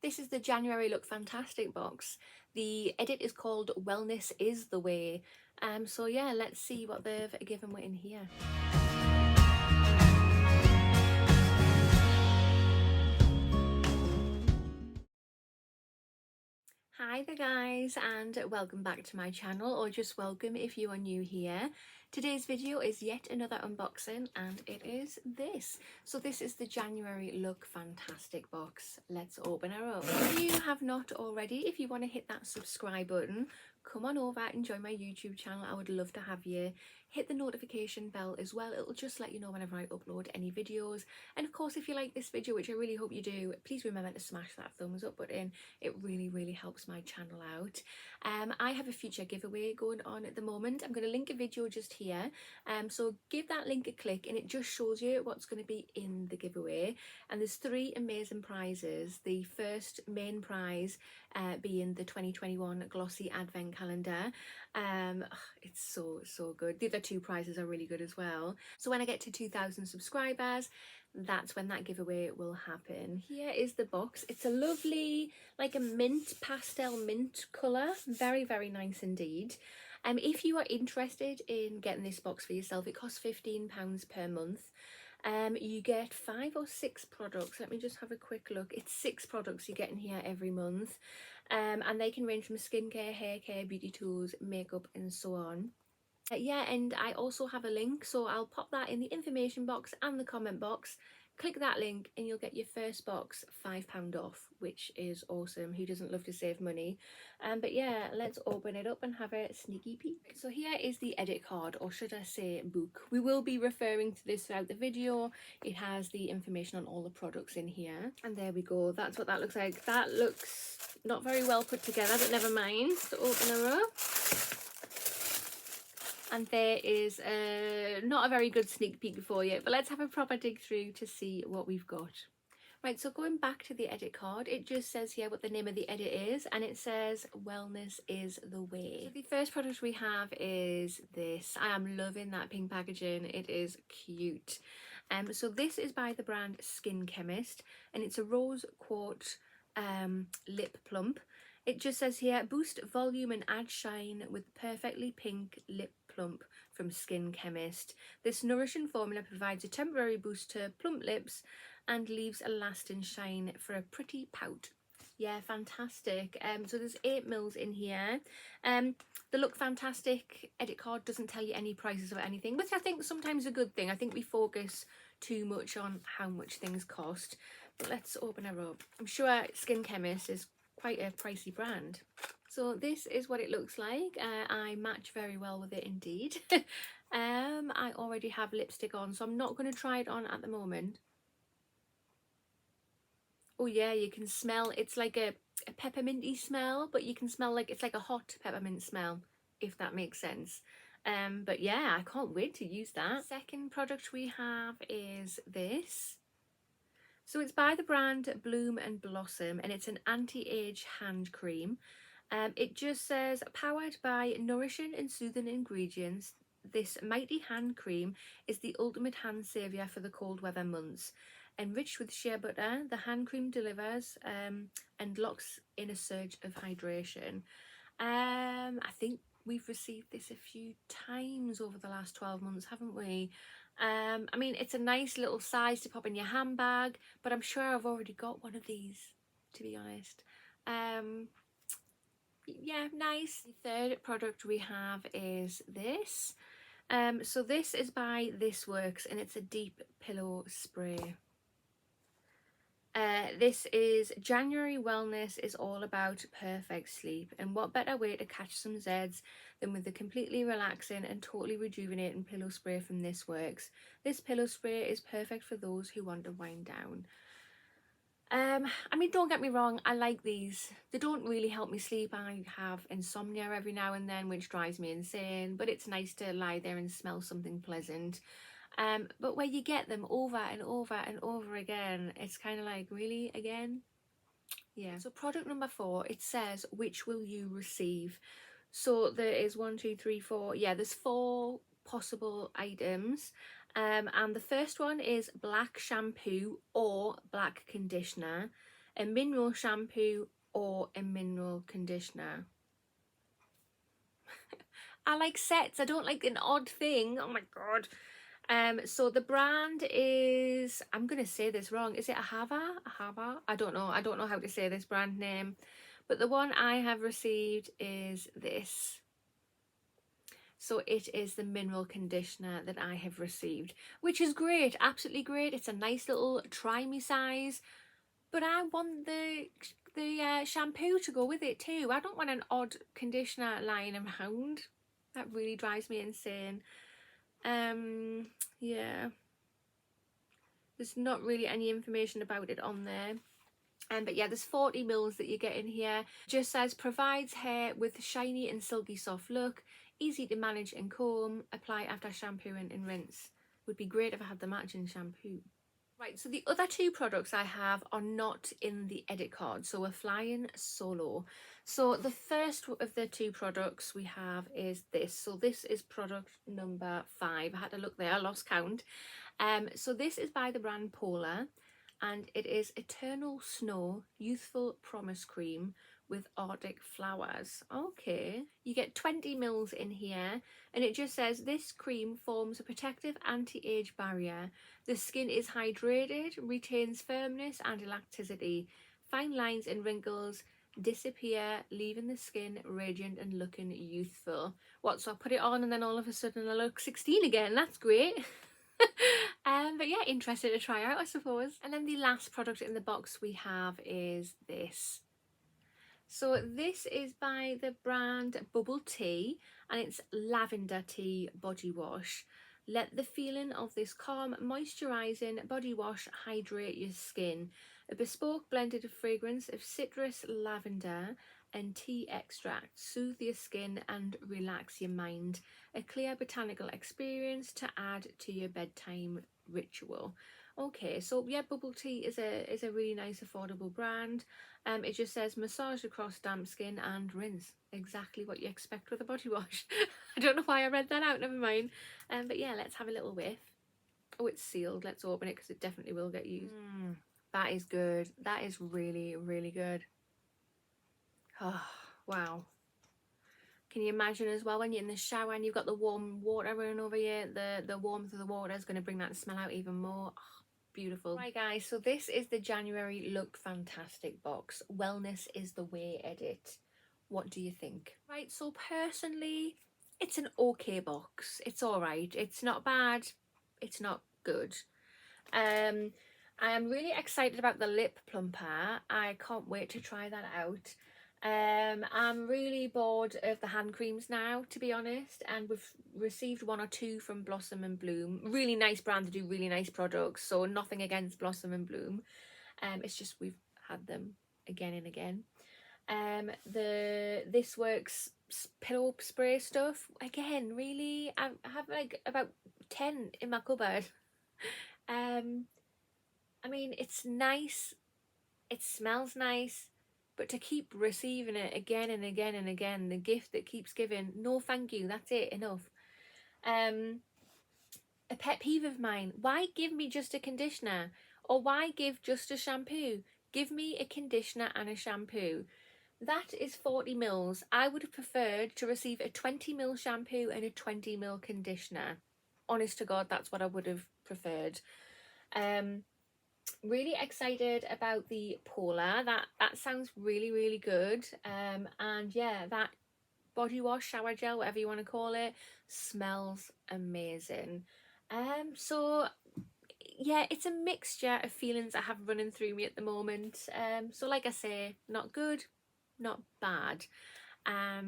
This is the January Look Fantastic box. The edit is called Wellness is the Way. So yeah, let's see what they've given me in here. Hi there guys, and welcome back to my channel, or just welcome if you are new here. Today's video is yet another unboxing, and it is this. So this is the January Look Fantastic box. Let's open her up. If you have not already, if you want to hit that subscribe button, come on over and join my YouTube channel. I would love to have you. Hit the notification bell as well. It'll just let you know whenever I upload any videos. And of course, if you like this video, which I really hope you do, please remember to smash that thumbs up button. It really helps my channel out. I have a future giveaway going on at the moment. I'm going to link a video just here, so give that link a click and it just shows you what's going to be in the giveaway. And there's 3 amazing prizes. The first main prize being the 2021 glossy advent calendar. It's so good. The other 2 prizes are really good as well. So when I get to 2,000 subscribers, that's when that giveaway will happen. Here is the box. It's a lovely, like a mint, pastel mint colour. Very nice indeed. If you are interested in getting this box for yourself, it costs £15 per month. You get 5 or 6 products. Let me just have a quick look. It's 6 products you get in here every month. And they can range from skincare, hair care, beauty tools, makeup and so on. Yeah, and I also have a link, so I'll pop that in the information box and the comment box. Click that link and you'll get your first box £5 off, which is awesome. Who doesn't love to save money? But yeah, let's open it up and have a sneaky peek. So here is the edit card, or should I say book. We will be referring to this throughout the video. It has the information on all the products in here. And there we go. That's what that looks like. That looks not very well put together, but never mind. So open her up. And there is not a very good sneak peek before you, but let's have a proper dig through to see what we've got. Right, so going back to the edit card, it just says here what the name of the edit is, and it says Wellness is the Way. So the first product we have is this. I am loving that pink packaging. It is cute. So this is by the brand Skin Chemist, and it's a rose quartz lip plump. It just says here, boost volume and add shine with perfectly pink lip plump from Skin Chemist. This nourishing formula provides a temporary boost to plump lips and leaves a lasting shine for a pretty pout. Yeah, fantastic. So there's 8 mils in here. The Look Fantastic edit card doesn't tell you any prices or anything, which I think sometimes a good thing. I think we focus too much on how much things cost. But let's open her up. I'm sure Skin Chemist is quite a pricey brand. So this is what it looks like. I match very well with it indeed. I already have lipstick on, so I'm not going to try it on at the moment. Oh yeah, you can smell, it's like a pepperminty smell, but you can smell like it's like a hot peppermint smell, if that makes sense. But yeah, I can't wait to use that. Second product we have is this. So it's by the brand Bloom and Blossom, and it's an anti-age hand cream. It just says, powered by nourishing and soothing ingredients, this mighty hand cream is the ultimate hand saviour for the cold weather months. Enriched with shea butter, the hand cream delivers and locks in a surge of hydration. I think we've received this a few times over the last 12 months, haven't we? I mean, it's a nice little size to pop in your handbag, but I'm sure I've already got one of these, to be honest. Yeah, nice. The third product we have is this. So this is by This Works, and it's a deep pillow spray. This is January Wellness is all about perfect sleep, and what better way to catch some Zeds than with the completely relaxing and totally rejuvenating pillow spray from This Works. This pillow spray is perfect for those who want to wind down. I mean, don't get me wrong, I like these. They don't really help me sleep. I have insomnia every now and then, which drives me insane, but it's nice to lie there and smell something pleasant. But where you get them over and over and over again, it's kind of like, really, again? Yeah. So product number 4, it says, which will you receive? So there is 1, 2, 3, 4. Yeah, there's 4 possible items. And the first one is black shampoo or black conditioner. a mineral shampoo or a mineral conditioner. I like sets. I don't like an odd thing. Oh my god. So the brand is, I'm gonna say this wrong. Is it Ahava? I don't know. I don't know how to say this brand name. But the one I have received is this. So it is the mineral conditioner that I have received, which is great, absolutely great. It's a nice little try me size, but I want the shampoo to go with it too. I don't want an odd conditioner lying around. That really drives me insane. Yeah, there's not really any information about it on there. But yeah, there's 40 mils that you get in here. Just says provides hair with shiny and silky soft look, easy to manage and comb, apply after shampooing and rinse. Would be great if I had the matching shampoo. Right, so the other two products I have are not in the edit card, so we're flying solo. So the first of the two products we have is this. So this is product number 5. I had to look there, I lost count. So this is by the brand Polaar, and it is Eternal Snow Youthful Promise Cream with Arctic Flowers. Okay, you get 20 mils in here, and it just says this cream forms a protective anti-age barrier. The skin is hydrated, retains firmness and elasticity. Fine lines and wrinkles disappear, leaving the skin radiant and looking youthful. What, so I put it on and then all of a sudden I look 16 again? That's great. But yeah, interested to try out, I suppose. And then the last product in the box we have is this. So this is by the brand Bubble Tea, and it's Lavender Tea Body Wash. Let the feeling of this calm, moisturising body wash hydrate your skin. A bespoke blended fragrance of citrus, lavender and tea extract soothe your skin and relax your mind. A clear botanical experience to add to your bedtime ritual. Okay, so yeah, Bubble Tea is a really nice affordable brand. It just says massage across damp skin and rinse. Exactly what you expect with a body wash. I don't know why I read that out, never mind. But yeah, let's have a little whiff. Oh, it's sealed. Let's open it because it definitely will get used. That is good. That is really, really good. Oh, wow. Can you imagine as well when you're in the shower and you've got the warm water running over you, the warmth of the water is going to bring that smell out even more. Oh, beautiful. Right guys, so this is the January Look Fantastic box. Wellness is the way edit. What do you think? Right, so personally, it's an okay box. It's all right. It's not bad. It's not good. I am really excited about the lip plumper. I can't wait to try that out. I'm really bored of the hand creams now, to be honest, and we've received 1 or 2 from Blossom and Bloom. Really nice brand to do really nice products, so nothing against Blossom and Bloom. It's just we've had them again and again. The This Works pillow spray stuff, again, really, I have like about 10 in my cupboard. I mean, it's nice, it smells nice, but to keep receiving it again and again and again, the gift that keeps giving, no thank you, that's it, enough. A pet peeve of mine, why give me just a conditioner? Or why give just a shampoo? Give me a conditioner and a shampoo. That is 40 mils. I would have preferred to receive a 20 mil shampoo and a 20 mil conditioner. Honest to God, that's what I would have preferred. Really excited about the Polaar. That sounds really, really good. And yeah, that body wash, shower gel, whatever you want to call it, smells amazing. So yeah, it's a mixture of feelings I have running through me at the moment. So like I say, not good, not bad.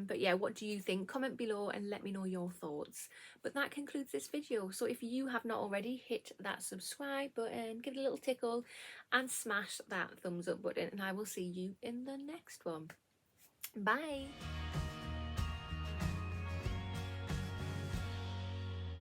But yeah, what do you think? Comment below and let me know your thoughts. But that concludes this video. So if you have not already, hit that subscribe button, give it a little tickle and smash that thumbs up button, and I will see you in the next one. Bye.